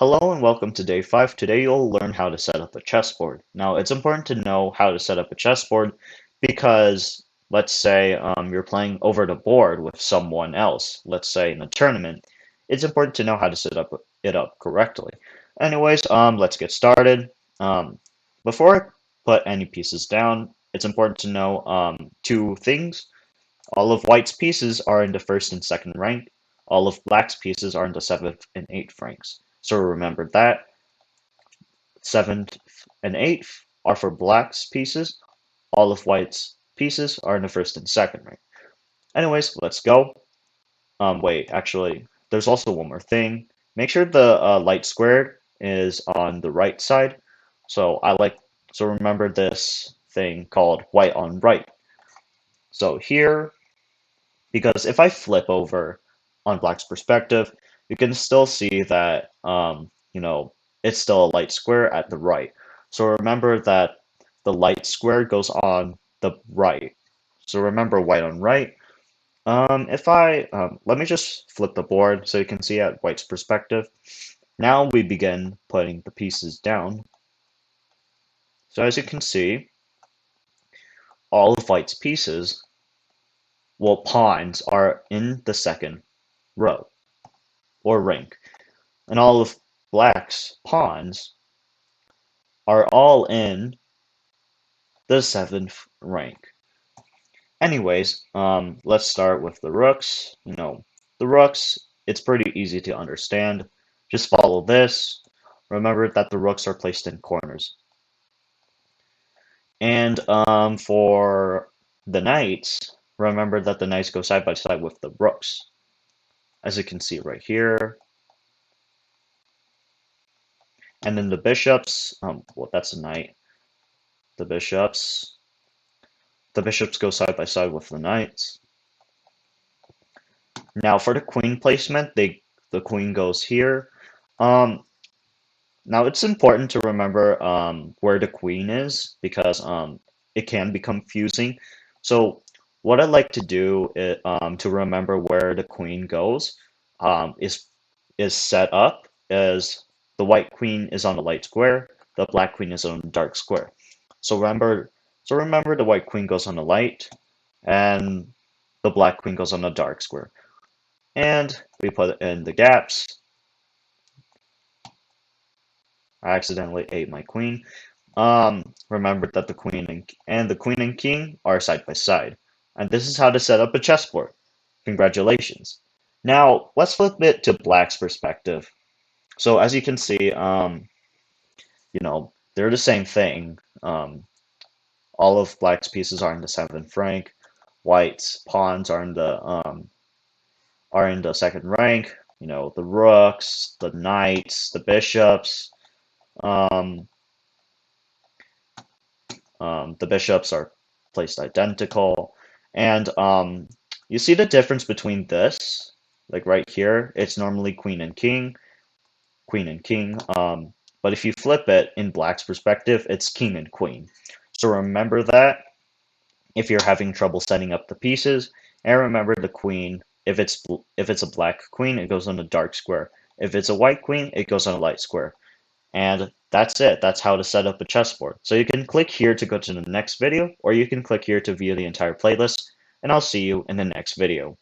Hello and welcome to day 5. Today you'll learn how to set up a chessboard. Now it's important to know how to set up a chessboard because let's say you're playing over the board with someone else, let's say in a tournament. It's important to know how to set it up correctly. Anyways, let's get started. Um, Before I put any pieces down, it's important to know two things. All of white's pieces are in the first and second rank. All of black's pieces are in the seventh and eighth ranks. So remember that. Seventh and eighth are for black's pieces. All of white's pieces are in the first and second rank. Anyways, let's go. Wait, actually, there's also one more thing. Make sure the light squared is on the right side. So remember this thing called white on right. So here, because if I flip over on black's perspective, you can still see that it's still a light square at the right. So remember that the light square goes on the right. So remember white on right. If I Let me just flip the board so you can see at white's perspective. Now we begin putting the pieces down. So as you can see, all of white's pieces, well, pawns are in the second row or rank. And all of black's pawns are all in the seventh rank. Anyways, let's start with the rooks. The rooks, it's pretty easy to understand. Just follow this. Remember that the rooks are placed in corners. And for the knights, remember that the knights go side by side with the rooks. As you can see right here. And then the bishops, well, that's a knight. The bishops go side by side with the knights. Now for the queen placement, the queen goes here. Now it's important to remember where the queen is because it can be confusing. So what I like to do to remember where the queen goes um, is is set up as the white queen is on the light square, the black queen is on the dark square. So remember the white queen goes on the light, and the black queen goes on the dark square. And we put in the gaps. I accidentally ate my queen. Remember that the queen and king are side by side. And this is how to set up a chessboard. Congratulations. Now, let's flip it to black's perspective. So as you can see, they're the same thing. All of black's pieces are in the seventh rank. White's pawns are in the second rank. The rooks, the knights, the bishops. Um, the bishops are placed identical. And you see the difference between this, like right here, it's normally queen and king, queen and king. But if you flip it in black's perspective, it's king and queen. So remember that if you're having trouble setting up the pieces, and remember the queen, if it's a black queen, it goes on a dark square. If it's a white queen, it goes on a light square. And that's it. That's how to set up a chessboard. So you can click here to go to the next video, or you can click here to view the entire playlist, and I'll see you in the next video.